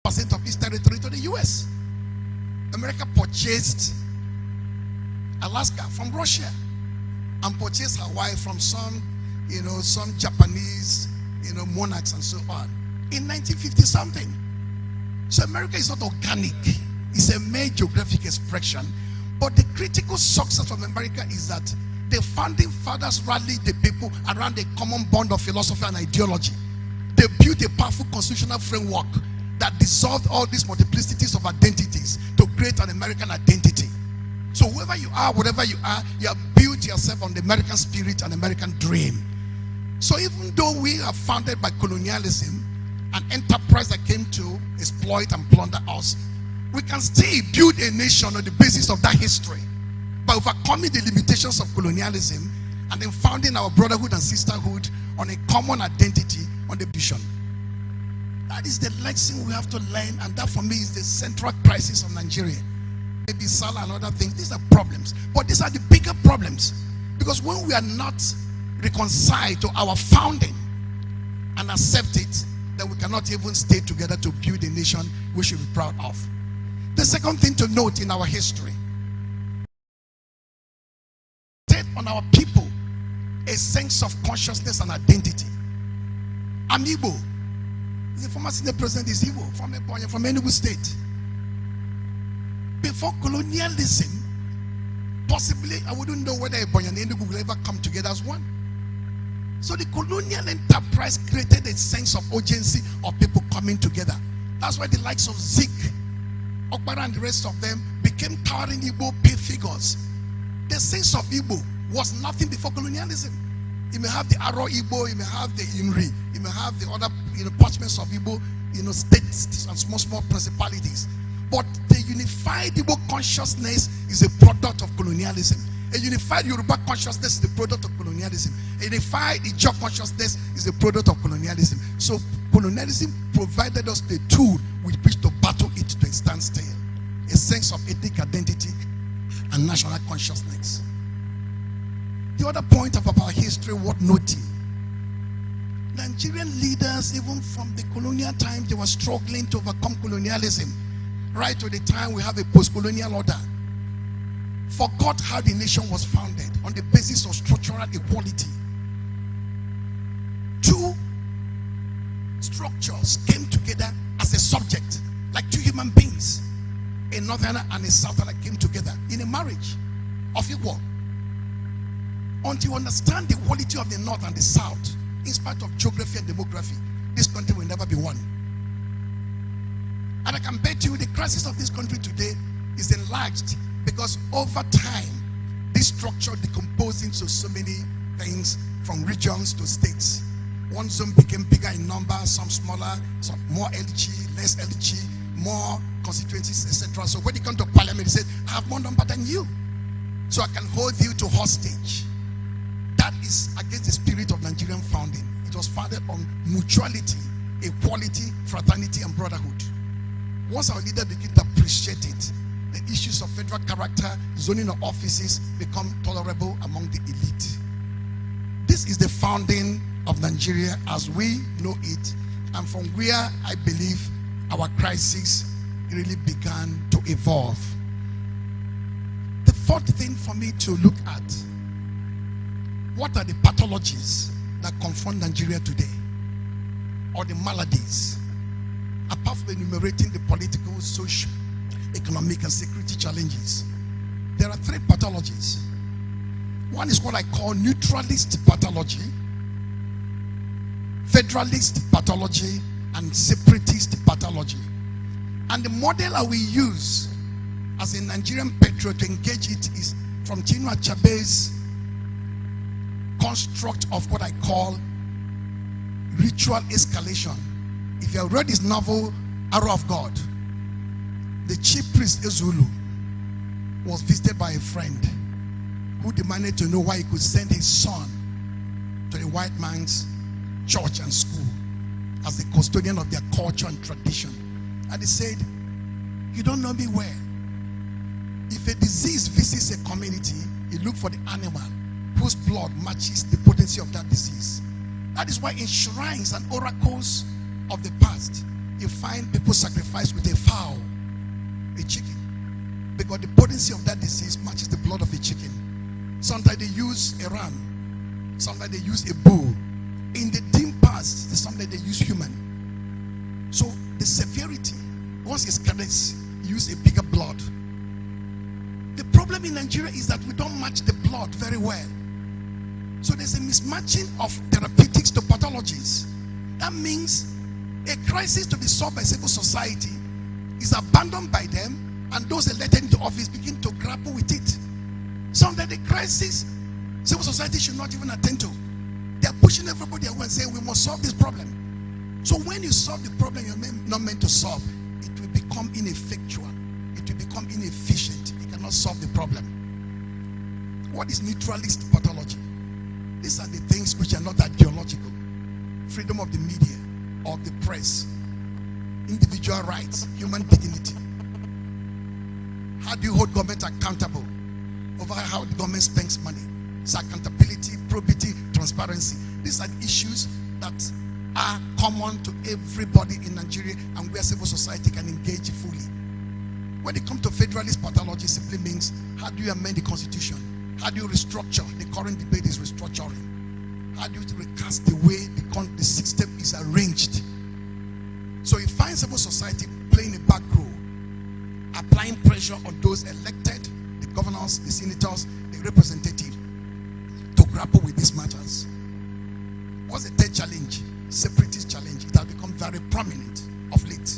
100% of its territory to the US. America purchased Alaska from Russia and purchased Hawaii from some Japanese, monarchs and so on in 1950 something. So America is not organic. It's a mere geographic expression. But the critical success of America is that the founding fathers rallied the people around a common bond of philosophy and ideology. They built a powerful constitutional framework that dissolved all these multiplicities of identities to create an American identity. So whoever you are, whatever you are, you have built yourself on the American spirit and American dream. So even though we are founded by colonialism, an enterprise that came to exploit and plunder us, we can still build a nation on the basis of that history by overcoming the limitations of colonialism and then founding our brotherhood and sisterhood on a common identity, on the vision. That is the lesson we have to learn, and that for me is the central crisis of Nigeria. Maybe Salah and other things, these are problems, but these are the bigger problems, because when we are not reconciled to our founding and accept it, then we cannot even stay together to build a nation we should be proud of. The second thing to note in our history, set on our people a sense of consciousness and identity. I'm Igbo. The former Senate President is Igbo from Enugu State. Before colonialism, possibly I wouldn't know whether Ebonyi and Enugu will ever come together as one. So the colonial enterprise created a sense of urgency of people coming together. That's why the likes of Zik, Okpara and the rest of them became towering Igbo pay figures. The sense of Igbo was nothing before colonialism. You may have the Aro Igbo, you may have the Inri, you may have the other parchments of Igbo, states and small principalities. But the unified Igbo consciousness is a product of colonialism. A unified Yoruba consciousness is the product of colonialism. A unified Ijaw consciousness is the product of colonialism. So colonialism provided us the tool with which to battle it to a standstill. A sense of ethnic identity and national consciousness. The other point of our history worth noting, Nigerian leaders, even from the colonial times, they were struggling to overcome colonialism. Right to the time we have a post-colonial order. Forgot how the nation was founded on the basis of structural equality. Two structures came together as a subject, like two human beings. A northerner and a southerner came together in a marriage of equal. Until you understand the quality of the north and the south, in spite of geography and demography, this country will never be one. And I can bet you the crisis of this country today is enlarged because over time, this structure decomposed into so many things, from regions to states. One zone became bigger in number, some smaller, some more LG, less LG, more constituencies, etc. So when you come to parliament, he said, I have more number than you, so I can hold you to hostage. That is against the spirit of Nigerian founding. It was founded on mutuality, equality, fraternity, and brotherhood. Once our leader begin to appreciate it, the issues of federal character, zoning of offices become tolerable among the elite. This is the founding of Nigeria as we know it, and from where I believe our crisis really began to evolve. The fourth thing for me to look at, what are the pathologies that confront Nigeria today, or the maladies, apart from enumerating the political, social, economic, and security challenges? There are three pathologies. One is what I call neutralist pathology, federalist pathology, and separatist pathology. And the model that we use as a Nigerian patriot to engage it is from Chinua Achebe's construct of what I call ritual escalation. If you have read his novel, Arrow of God, the chief priest Ezulu was visited by a friend who demanded to know why he could send his son to the white man's church and school as the custodian of their culture and tradition. And he said, you don't know me well. If a disease visits a community, you look for the animal whose blood matches the potency of that disease. That is why in shrines and oracles of the past, you find people sacrifice with a fowl, a chicken, because the potency of that disease matches the blood of a chicken. Sometimes they use a ram, sometimes they use a bull. In the dim past, sometimes they use human. So the severity, once it's careless, use a bigger blood. The problem in Nigeria is that we don't match the blood very well. So there's a mismatching of therapeutics to pathologies. That means a crisis to be solved by civil society is abandoned by them, and those elected into office begin to grapple with it. Sometimes the crisis civil society should not even attend to. They are pushing everybody away and saying we must solve this problem. So when you solve the problem you're not meant to solve, it will become ineffectual. It will become inefficient. It cannot solve the problem. What is neutralist pathology? These are the things which are not ideological. Freedom of the media, of the press, individual rights, human dignity. How do you hold government accountable over how the government spends money? It's accountability, probity, transparency. These are the issues that are common to everybody in Nigeria and where civil society can engage fully. When it comes to federalist pathology, it simply means how do you amend the constitution? How do you restructure? The current debate is restructuring. How do you recast the way the system is arranged? So you find civil society playing a back role, applying pressure on those elected, the governors, the senators, the representatives, to grapple with these matters. What's the third challenge? Separatist challenge. It has become very prominent of late.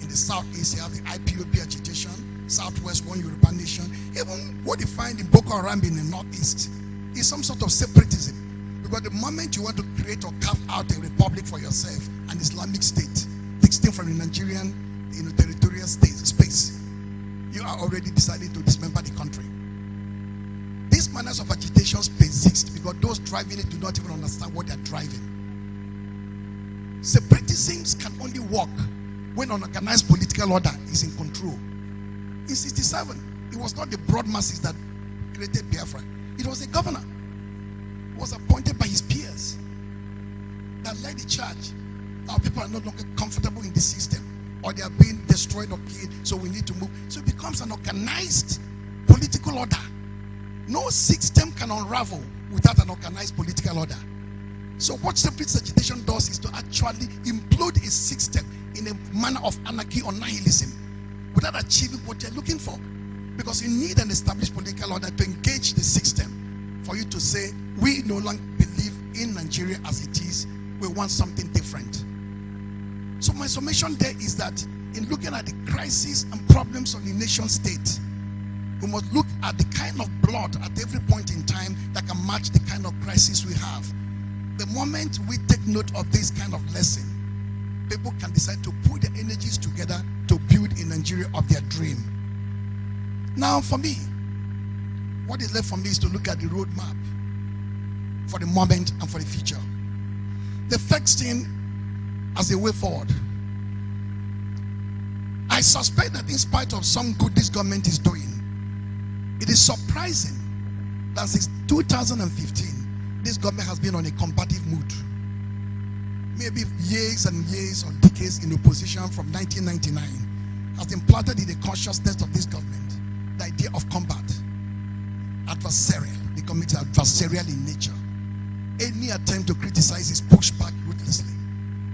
In the southeast, you have the IPOB agitation, southwest, one Yoruba nation. Even what you find in Boko Haram in the northeast is some sort of separatism. Because the moment you want to create or carve out a republic for yourself, an Islamic state, distinct from the Nigerian territorial space, you are already deciding to dismember the country. These manners of agitations persist because those driving it do not even understand what they are driving. Separatisms can only work when an organized political order is in control. In 1967, it was not the broad masses that created Biafra. It was a governor who was appointed by his peers that led the charge. Our people are no longer comfortable in the system, or they are being destroyed or killed, so we need to move. So it becomes an organized political order. No system can unravel without an organized political order. So what separatist agitation does is to actually implode a system in a manner of anarchy or nihilism without achieving what they're looking for. Because you need an established political order to engage the system for you to say, we no longer believe in Nigeria as it is, we want something different. So my summation there is that in looking at the crisis and problems of the nation state, we must look at the kind of blood at every point in time that can match the kind of crisis we have. The moment we take note of this kind of lesson, people can decide to put their energies together to build a Nigeria of their dream. Now for me, what is left for me is to look at the roadmap for the moment and for the future. The first thing as a way forward, I suspect that in spite of some good this government is doing, it is surprising that since 2015, this government has been on a combative mood. Maybe years and years or decades in opposition from 1999 has implanted in the consciousness of this government the idea of combat. Adversarial. The government is adversarial in nature. Any attempt to criticize is pushed back ruthlessly.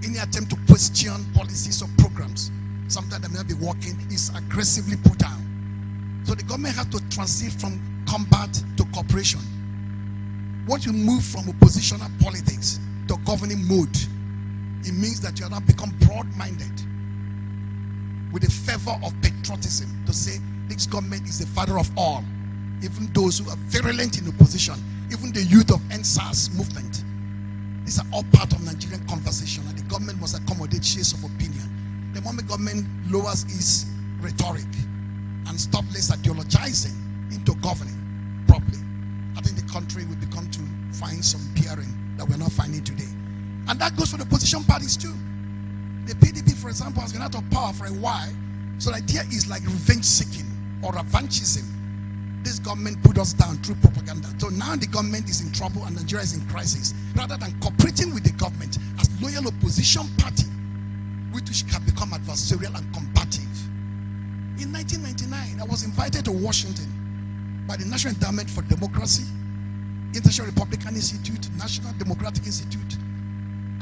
Any attempt to question policies or programs, sometimes that may not be working, is aggressively put down. So the government has to transit from combat to cooperation. Once you move from oppositional politics to governing mode, it means that you have now become broad-minded with the fervor of patriotism to say this government is the father of all. Even those who are virulent in opposition, even the youth of NSAS movement, these are all part of Nigerian conversation, and the government must accommodate shades of opinion. The moment government lowers its rhetoric and stop less ideologizing into governing properly, I think the country will become to find some bearing that we're not finding today. And that goes for the opposition parties too. The PDP, for example, has been out of power for a while. So the idea is like revenge seeking or revanchism. This government put us down through propaganda. So now the government is in trouble and Nigeria is in crisis. Rather than cooperating with the government as loyal opposition party, we which can become adversarial and combative. In 1999, I was invited to Washington by the National Endowment for Democracy, International Republican Institute, National Democratic Institute,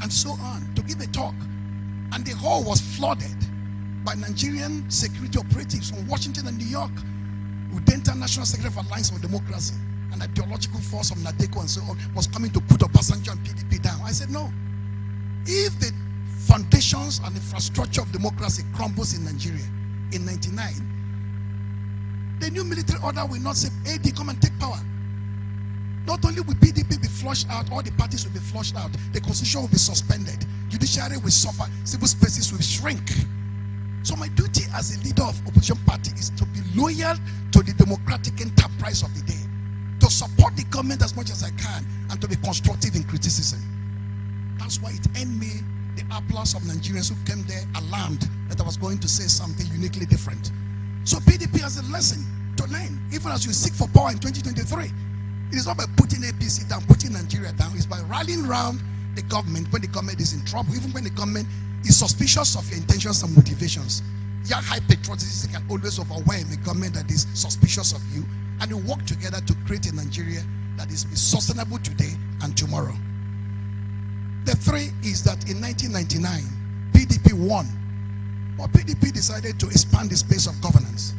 and so on, to give a talk. And the hall was flooded by Nigerian security operatives from Washington and New York. Udenta, National Secretary for Alliance for Democracy, an ideological force of Nadeko and so on, was coming to put Obasanjo and PDP down. I said, no. If the foundations and infrastructure of democracy crumbles in Nigeria in 99, the new military order will not say, AD, come and take power. Not only will PDP be flushed out, all the parties will be flushed out, the constitution will be suspended, judiciary will suffer, civil spaces will shrink. So my duty as a leader of opposition party is to be loyal to the democratic enterprise of the day, to support the government as much as I can, and to be constructive in criticism. That's why it earned me the applause of Nigerians who came there alarmed that I was going to say something uniquely different. So PDP has a lesson to learn, even as you seek for power in 2023. It is not by putting APC down, putting Nigeria down. It's by rallying around the government when the government is in trouble, even when the government is suspicious of your intentions and motivations. Your high patriotism can always overwhelm a government that is suspicious of you, and you work together to create a Nigeria that is sustainable today and tomorrow. The three is that in 1999, PDP won, but PDP decided to expand the space of governance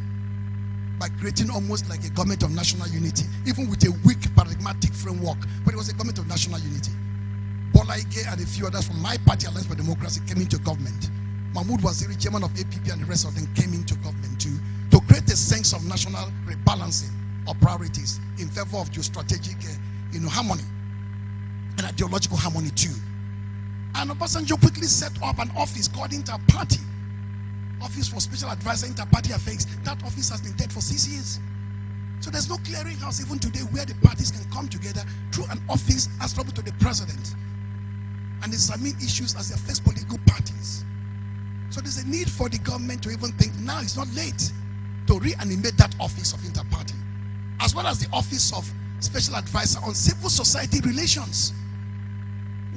by creating almost like a government of national unity, even with a weak paradigmatic framework, but it was a government of national unity. Bola Ige and a few others from my party, Alliance for Democracy, came into government. Mahmoud Waziri, chairman of APP, and the rest of them came into government too, to create a sense of national rebalancing of priorities in favor of geostrategic harmony and ideological harmony too. And Obasanjo quickly set up an office called Inter-Party, Office for Special Advisor Inter-Party Affairs. That office has been dead for 6 years. So there's no clearinghouse even today where the parties can come together through an office answerable to the president and examine issues as they face political parties. So there's a need for the government to even think now it's not late to reanimate that office of Inter-Party, as well as the office of Special Advisor on Civil Society Relations,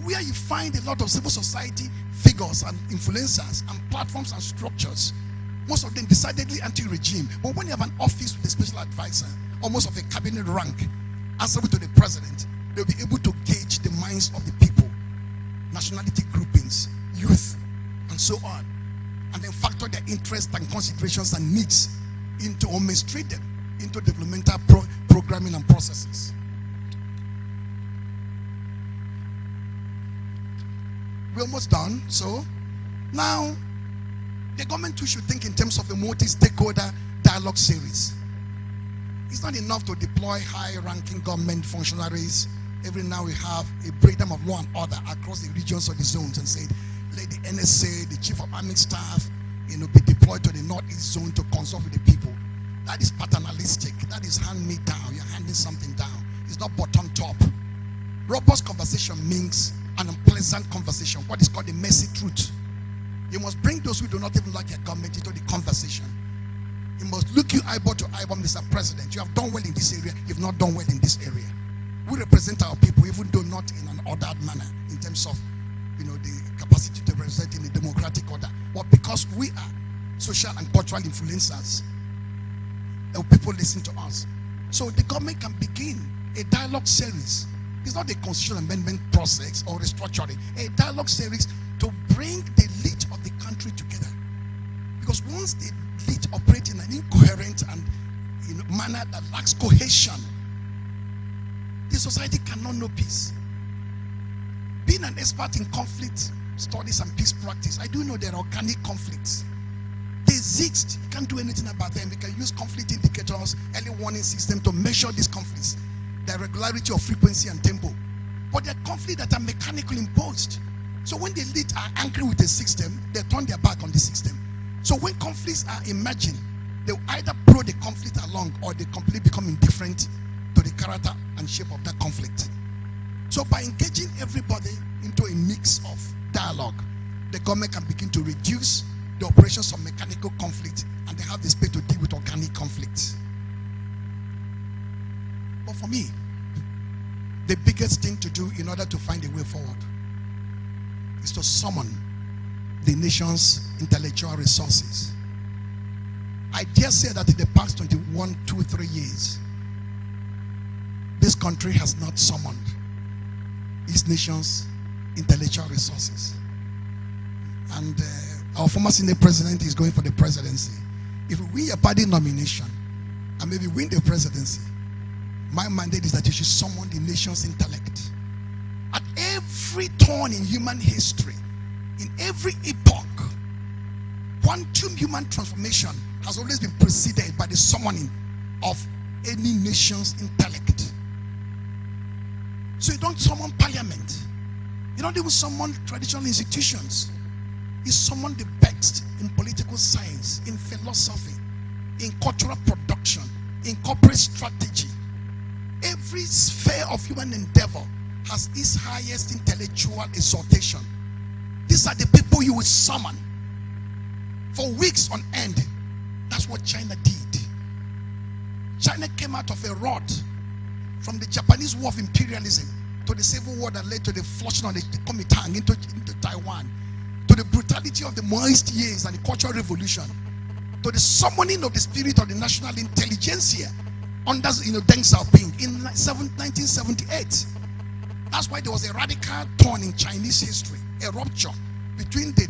where you find a lot of civil society figures and influencers and platforms and structures, most of them decidedly anti-regime. But when you have an office with a special advisor, almost of a cabinet rank, answerable to the president, they'll be able to gauge the minds of the people, nationality groupings, youth, and so on, and then factor their interests and considerations and needs into, or mainstream them into developmental programming and processes. We're almost done. So now the government too should think in terms of a multi-stakeholder dialogue series. It's not enough to deploy high-ranking government functionaries. Every now we have a breakdown of law and order across the regions or the zones and say, let the NSA, the Chief of Army Staff, be deployed to the Northeast zone to consult with the people. That is paternalistic. That is hand-me-down. You're handing something down. It's not bottom-top. Robust conversation means an unpleasant conversation, what is called the messy truth. You must bring those who do not even like your government into the conversation. You must look you eyeball to eyeball, Mr. President. You have done well in this area, you've not done well in this area. We represent our people, even though not in an ordered manner, in terms of the capacity to represent in a democratic order. But because we are social and cultural influencers, people listen to us. So the government can begin a dialogue series. It's not a constitutional amendment process or restructuring, a dialogue series to bring the elite of the country together. Because once the elite operate in an incoherent and manner that lacks cohesion, the society cannot know peace. Being an expert in conflict studies and peace practice, I do know there are organic conflicts. They exist. You can't do anything about them. You can use conflict indicators, early warning system to measure these conflicts, the regularity of frequency and tempo. But they're conflicts that are mechanically imposed. So when the elite are angry with the system, they turn their back on the system. So when conflicts are emerging, they will either pro the conflict along or they completely become indifferent to the character and shape of that conflict. So by engaging everybody into a mix of dialogue, the government can begin to reduce the operations of mechanical conflict, and they have the space to deal with organic conflict. But for me, the biggest thing to do in order to find a way forward is to summon the nation's intellectual resources. I dare say that in the past 21, 2, 3 years, this country has not summoned its nation's intellectual resources. And our former Senate president is going for the presidency. If we win a party nomination and maybe win the presidency, my mandate is that you should summon the nation's intellect. At every turn in human history, in every epoch, quantum human transformation has always been preceded by the summoning of any nation's intellect. So you don't summon parliament. You don't even summon traditional institutions. You summon the best in political science, in philosophy, in cultural production, in corporate strategy. Every sphere of human endeavor has its highest intellectual exaltation. These are the people you will summon for weeks on end. That's what China did. China came out of a rot from the Japanese war of imperialism to the civil war that led to the flushing of the Kuomintang into Taiwan, to the brutality of the Maoist years and the Cultural Revolution, to the summoning of the spirit of the national intelligentsia under Deng Xiaoping in 1978. That's why there was a radical turn in Chinese history, a rupture between the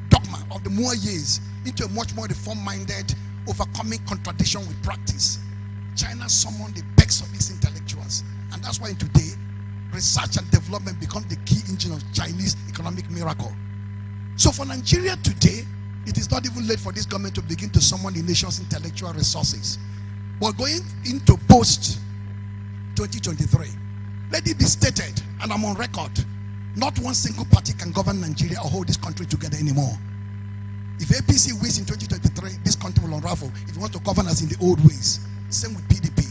dogma of the Mao years into a much more reform-minded, overcoming contradiction with practice. China summoned the best of its intellectuals, and that's why today research and development becomes the key engine of Chinese economic miracle. So for Nigeria today, it is not even late for this government to begin to summon the nation's intellectual resources. But going into post-2023, let it be stated, and I'm on record, not one single party can govern Nigeria or hold this country together anymore. If APC wins in 2023, this country will unravel. If you want to govern us in the old ways, same with PDP.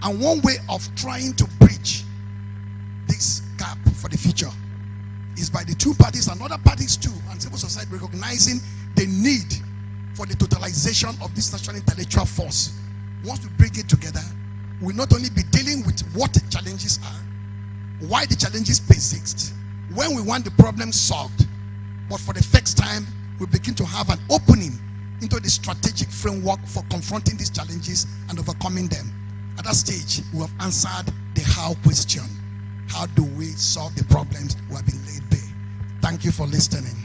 And one way of trying to bridge this gap for the future is by the two parties and other parties too, and civil society recognizing the need for the totalization of this national intellectual force. Once we bring it together, we'll not only be dealing with what the challenges are, why the challenges persist, when we want the problem solved, but for the first time, we begin to have an opening into the strategic framework for confronting these challenges and overcoming them. At that stage, we have answered the how question. How do we solve the problems we have been laid bare? Thank you for listening.